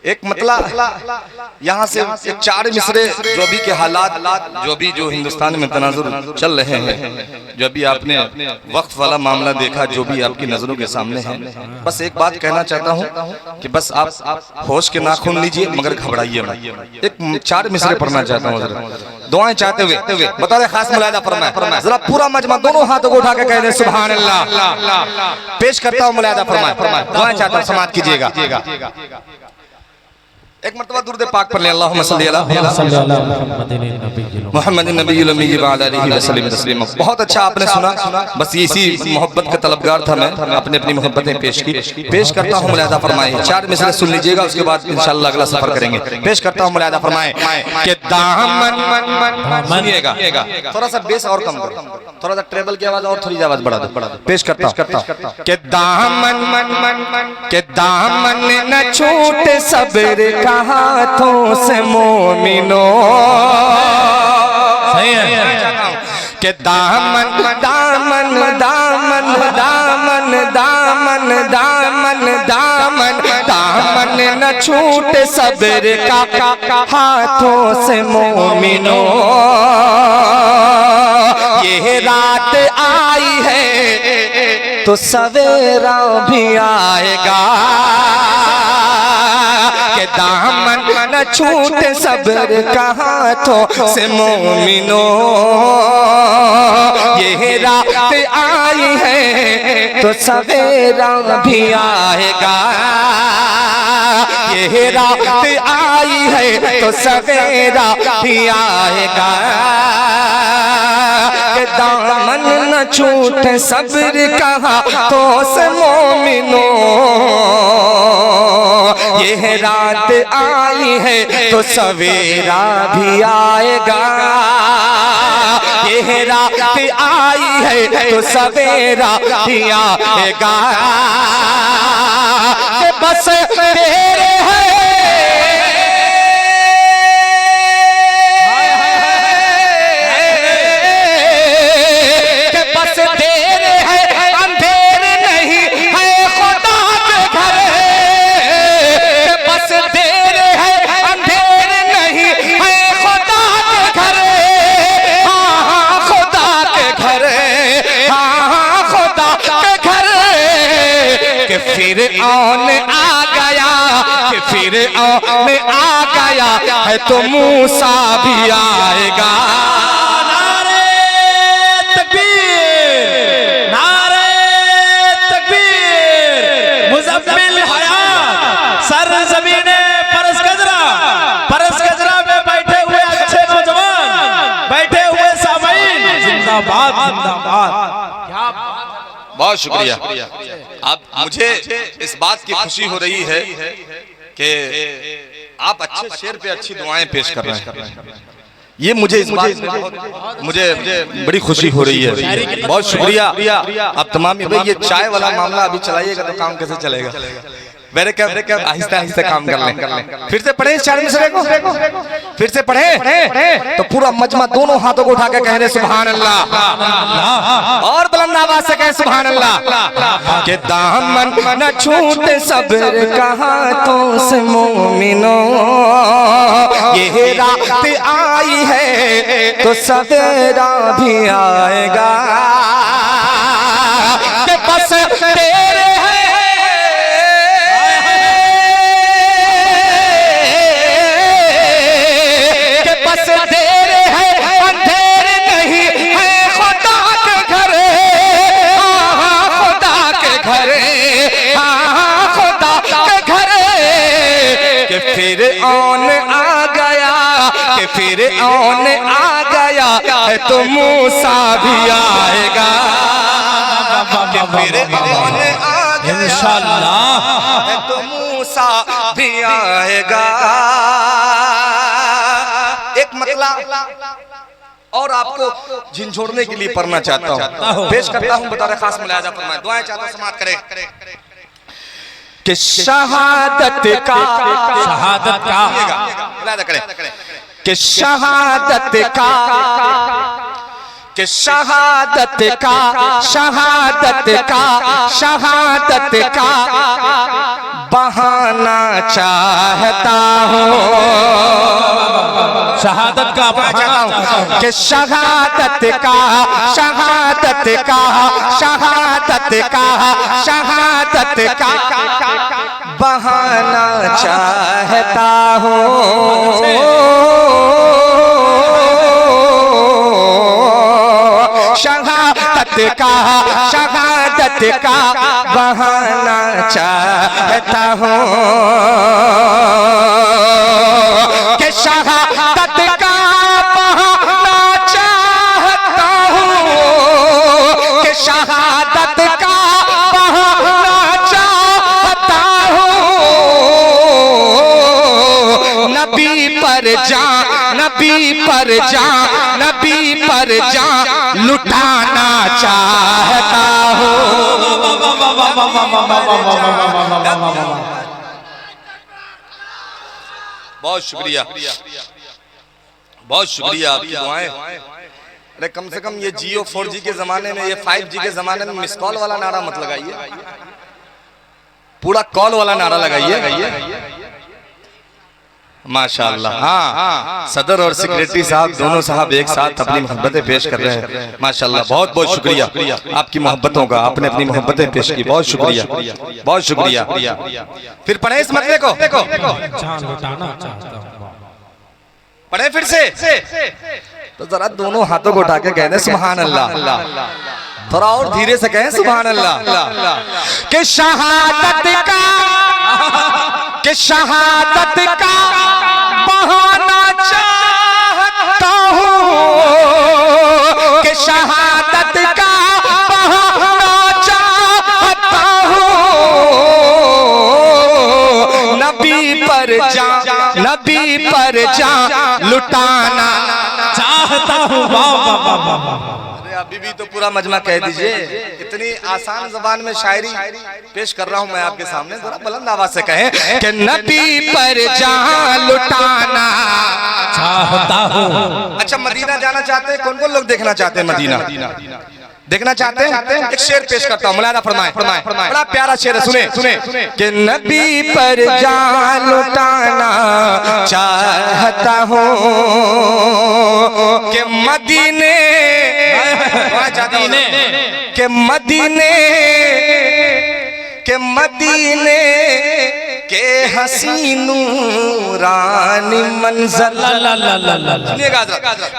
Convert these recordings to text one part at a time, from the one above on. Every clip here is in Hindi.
एक मतलब यहाँ से एक 4 मिसरे जो भी के हालात जो हिंदुस्तान में तनाजुर चल रहे हैं, जो भी आपने वक्त वाला मामला देखा, जो भी आपकी नजरों के सामने है, बस एक बात कहना चाहता हूँ कि बस आप होश के नाखून लीजिए मगर घबराइए मत। एक 4 मिसरे पढ़ना चाहता हूँ, दुआएं चाहते हुए बता रहे खास मुलाहिदा फरमाए, जरा पूरा मजमा दोनों हाथों को उठा के कह दे सुभान अल्लाह। पेश करता हूँ मुलाहिदा फरमाए, दुआएं चाहता हूँ समाप्त कीजिएगा। एक मर्तबा दुरूद पाक पढ़ लें, अल्लाहुम्मा सल्ली अला मुहम्मदिन नबिय्यिल उम्मी व अला आलिहि वसल्लम तस्लीमा। बहुत अच्छा आपने सुना, बस इसी मोहब्बत का तलबगार था मैं, अपने अपनी मोहब्बतें पेश करता हूँ। मुलाहिदा फरमाए, 4 मिसरे सुन लीजिएगा, उसके बाद इंशाअल्लाह अगला सफर करेंगे। पेश करता हूँ, मुलाहिदा फरमाए कि दामन, सुनिएगा थोड़ा सा बेस और कम करो, थोड़ा सा ट्रेबल की आवाज और थोड़ी आवाज बढ़ा दो। पेश करता हूँ कि दामन न छूटे सब्र का हाथों से मोमिनो, सही है कि दामन दामन दामन दामन दामन दामन दामन दामन न छूटे सब्र का हाथों से मोमिनो। ये रात आई है तो सवेरा भी आएगा, के दामन न छूटे सब्र का हाथों से मोमिनो। ये रात आई है तो सवेरा भी आएगा, ये रात आई है तो सवेरा भी आएगा, के दामन न छूटे सब्र का हाथों से मोमिनो। ये रात आई है तो सवेरा भी आएगा, ये रात आई है तो सवेरा भी आएगा, कि बस तेरे है फिर आन आ गया, कि फिर आन आ गया है तो मूसा भी आएगा। नारे तकबीर, नारे तकबीर। मुज़म्मिल हयात सर ज़मीने परस गजरा में बैठे हुए अच्छे नौजवान, बैठे हुए सामीन, जिंदाबाद जिंदाबाद। बहुत शुक्रिया। अब मुझे इस बात की खुशी हो रही है कि आप अच्छे शेर पे अच्छी दुआएं पेश कर रहे हैं, ये मुझे इस बात मुझे बड़ी खुशी हो रही है। बहुत शुक्रिया। अब तमाम भाई ये चाय वाला मामला अभी चलाइएगा तो काम कैसे चलेगा? मेरे क्या आहिस्ता आहिस्ता काम कर लें। फिर से पढ़े 4 मिसरे को, फिर से पढ़े तो पूरा मजमा दोनों हाथों को उठा के कह रहे सुभान अल्लाह, और बुलंद आवाज से कहे सुभान अल्लाह। के दामन न छूटे सब्र का हाथों से मोमिनो, ये रात आई है तो सवेरा भी आएगा, कि बस तेरे फिर आन आ गया, कि फिर आन आ गया है तो मूसा भी आएगा, कि फिर आन आ गया इंशाअल्लाह है तो मूसा भी आएगा। एक मतलब और आपको झिझोड़ने के लिए पढ़ना चाहता हूँ, पेश करता हूँ, बता रहे खास मुलाहिदा फरमाए, दुआएं चाहता हूँ समाप्त करें कि शहादत का कि शहादत का कि शहादत का बहाना चाहता हूँ। शहादत का बहाना कि शहादत का बहाना चाहता हूँ। शहादत का बहाना चाहता हूँ। कि शहादत का बहाना चाहता हूँ। कि शहादत का बहाना चाहता हूँ। नबी पर जा लुटाना चाहता हूँ। बहुत शुक्रिया, बहुत शुक्रिया आपकी दुआएं। अरे कम से कम ये जियो 4G के जमाने में, ये 5G के जमाने में मिस कॉल वाला नारा मत लगाइए, पूरा कॉल वाला नारा लगाइए। माशाअल्लाह। हाँ, सदर और सेक्रेटरी साहब दोनों साहब एक साथ अपनी मोहब्बतें पेश कर रहे हैं। माशाअल्लाह, बहुत बहुत शुक्रिया आपकी मोहब्बतों का, आपने अपनी मोहब्बतें पेश की, बहुत शुक्रिया, बहुत शुक्रिया। फिर पढ़े इस मतले को, पढ़े फिर से तो जरा दोनों हाथों को उठा के कहने सुभान अल्लाह। थोड़ा और धीरे से कहें सुभान अल्लाह। कि शहादत का बहाना चाहता हूँ। कि शहादत का बहाना चाहता हूँ। नबी पर जा लुटाना चाहता हूँ। अभी भी तो पूरा मजमा कह दीजिए। इतनी आसान जबान में शायरी पेश कर रहा हूं मैं आपके सामने, जरा बुलंद आवाज से कहें कि नबी पर जहां लुटाना चाहता हूँ। अच्छा, मदीना जाना चाहते हैं? कौन कौन लोग देखना चाहते हैं मदीना? देखना चाहते हैं? एक शेर पेश करता हूँ, मुलायदा फरमाएं। बड़ा प्यारा शेर है, सुने। कि नबी पर जान लुटाना चाहता हूँ। कि मदीने के हसीनू रानी मंजर।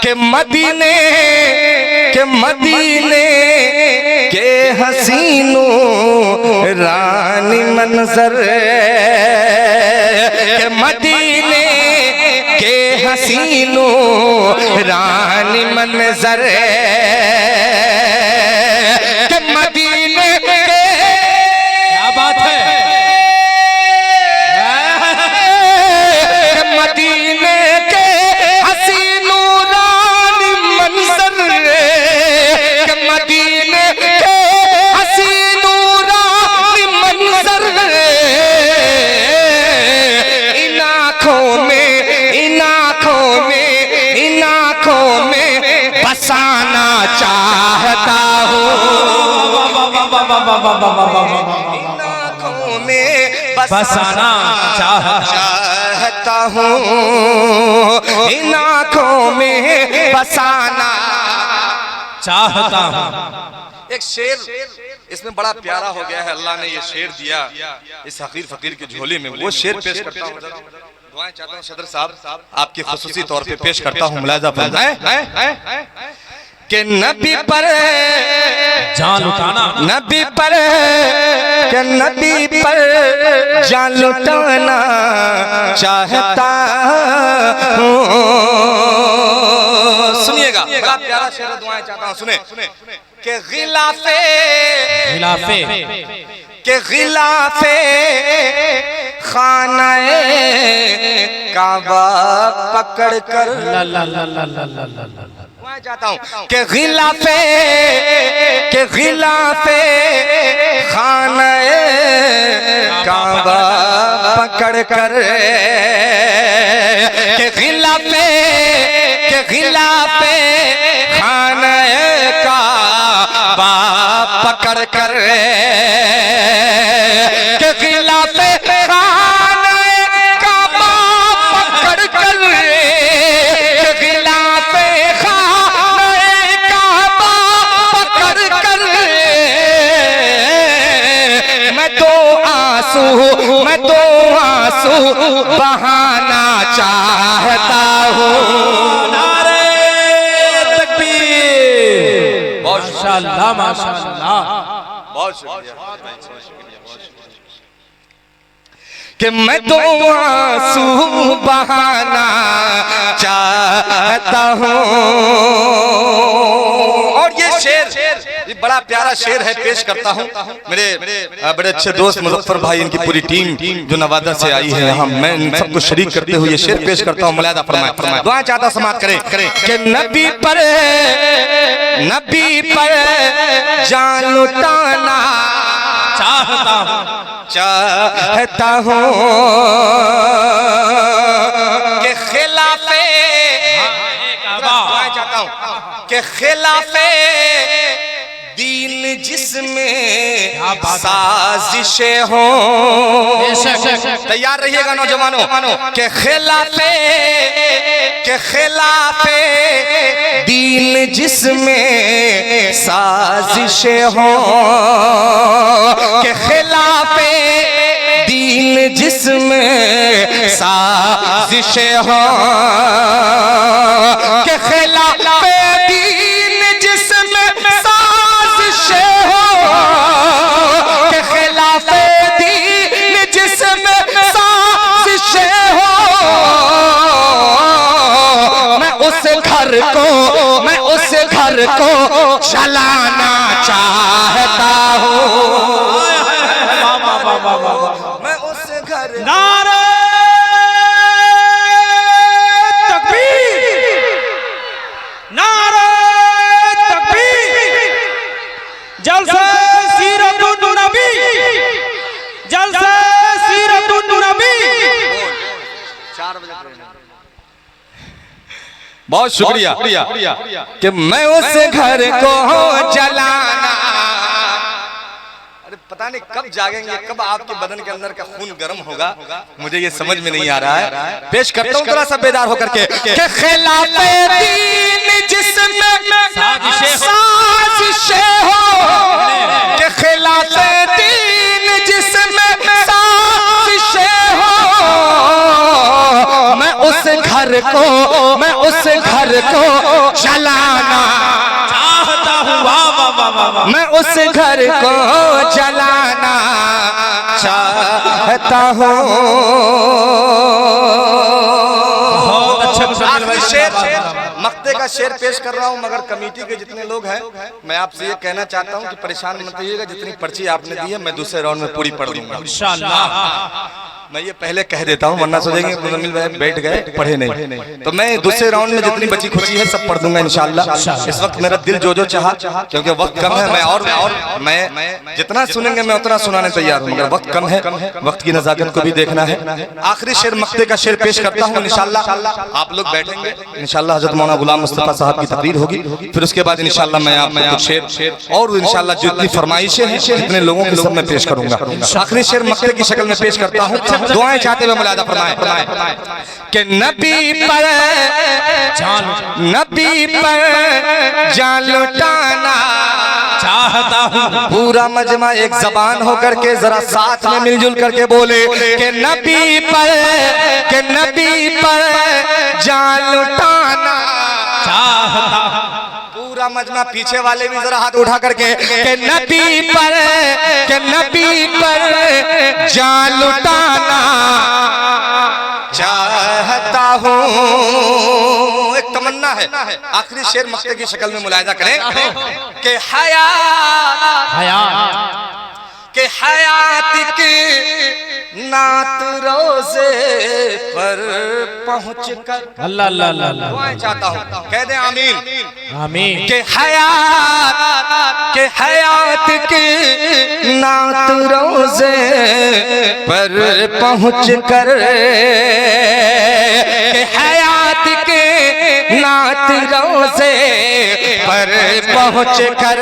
के मदीने के हसीनू रानी मंजर। के मदीने के हसीनू रानी मंजर। के मदीने के, क्या बात है, मदीने के हसीनू रानी मंजर। के मदीने के हसीनू रानी मंजर। इन आँखों में बसाना चाहता हूँ। इन आँखों में बसाना चाहता हूँ। इन आँखों में बसाना चाहता हूँ। एक शेर इसमें बड़ा प्यारा हो गया है, अल्लाह ने ये शेर दिया इस हकीर फकीर की झोली में, वो शेर पेश करता हूँ। दुआएं चाहता हूँ सदर साहब आपके खुसूसी तौर पे पेश करता हूँ, मुलाहिजा फरमाएं। कि नबी पर जान लुटाना, नबी पर जान लुटाना चाहता हूँ। सुनिएगा, बड़ा प्यारा शेर, दुआएं चाहता हूँ, सुने। के गिलाफे खानाए काबा पकड़ कर चाहता हूँ। के गिलाफे खानाए काबा पकड़ कर। के गिलाफे खानाए पकड़ कर के खिलाफे खाने काबा पकड़ कर खिलाफे खाने काबा पकड़ कर मैं तो आंसू बहाना चाहता हूँ। नारे तकबीर। माशाअल्लाह माशाअल्लाह। बहुत शुक्रिया कि मैं तो आंसू बहाना चाहता हूँ। और ये शेर ये बड़ा प्यारा शेर है, पेश करता हूँ। मेरे बड़े अच्छे दोस्त मुजफ्फर भाई, इनकी पूरी टीम जो नवादा से आई है यहाँ, मैं इन सबको शरीक करते हुए ये शेर पेश करता हूँ। मुलाहिजा फरमाएं, दुआ चाहता समाप्त करें कि नबी पर जान लुटाना चाहता हूँ कि खिलाफे चाहता हूँ कि खिलाफे दीन जिसमें साजिशें हों। तैयार रहिएगा नौजवानों के खिलाफे दीन जिसमें साजिशें हों। के खिलाफे दीन जिसमें साजिशें हों। के खिलाफे दीन जिसमें साजिशें हों। के खिलाफे दीन जिसमें साजिशें हों। मैं उस घर को चलाना चाहता हूँ। मैं उस घर नारे तकबीर। नारे तकबीर। जलसा सीरतुन नबी। जलसा सीरतुन नबी। 4 बजे बहुत शुक्रिया कि मैं उस घर को जलाना। अरे पता नहीं कब जागेंगे, कब आपके बदन के अंदर का खून गर्म होगा, मुझे ये समझ में नहीं आ रहा है। पेश करता हूँ थोड़ा सा बेदार होकर के खिलाफे दीन जिसमें साजिशें हो। के खिलाफे दीन जिसमें साजिशें हो। मैं उस घर को जलाना चाहता हूँ। मैं उस घर को जलाना चाहता हूँ। मक्ते का शेर पेश कर रहा हूँ, मगर कमेटी के जितने लोग हैं मैं आपसे ये कहना चाहता हूँ कि परेशान मत होइएगा। जितनी पर्ची आपने दी है मैं दूसरे राउंड में पूरी पढ़ दूंगा इंशाअल्लाह। मैं ये पहले कह देता हूँ, वरना सोचेंगे मुजम्मिल भाई बैठ गए पढ़े नहीं। तो मैं दूसरे राउंड में जितनी बची खुची है सब पढ़ दूंगा इंशाअल्लाह। इस वक्त मेरा दिल जो चाहा, क्योंकि वक्त कम है, मैं जितना सुनेंगे मैं उतना सुनाने तैयार हूँ, मगर वक्त कम है, वक्त की नजाकत को भी देखना है। आखिरी शेर मक्ते का शेर पेश करता हूँ इंशाअल्लाह। आप लोग बैठेंगे इंशाअल्लाह, हज़रत मौलाना गुलाम मुस्तफा साहब की तकरीर होगी, फिर उसके बाद इंशाअल्लाह मैं आपको कुछ शेर और इंशाअल्लाह जितनी फरमाइशें हैं जितने लोगों की सब मैं पेश करूंगा। आखिरी शेर मक्ते की शक्ल में पेश करता हूँ, दुआएं चाहते हुए मुलाहिजा फरमाएं कि नबी पर जान लुटाना चाहता हूँ। पूरा मजमा एक जबान होकर के जरा साथ में मिलजुल करके बोले कि नबी पर जान लुटाना चाहता हूँ। पूरा मजमा पीछे वाले भी जरा हाथ उठा करके कि नबी पर जान लुटाना चाहता हूँ। एक तमन्ना है, आखिरी शेर मक्ते की शक्ल में मुलाहिजा करें कि हयात की नात रोजे पर पहुँच कर अल्लाह अल्लाह अल्लाह दुआएं चाहता हूँ, कह दे आमीन आमीन। के हयात की नात रोजे पर पहुँच कर के हयात के नात रोजे पर पहुँच कर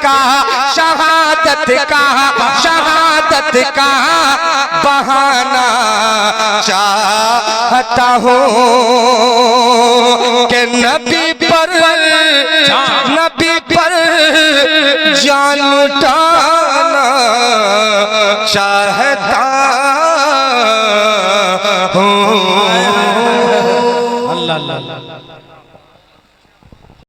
का शहादत का शहादत का बहाना चाहता हूँ कि नबी पर जान लुटाना चाहता हूँ। अल्लाह अल्लाह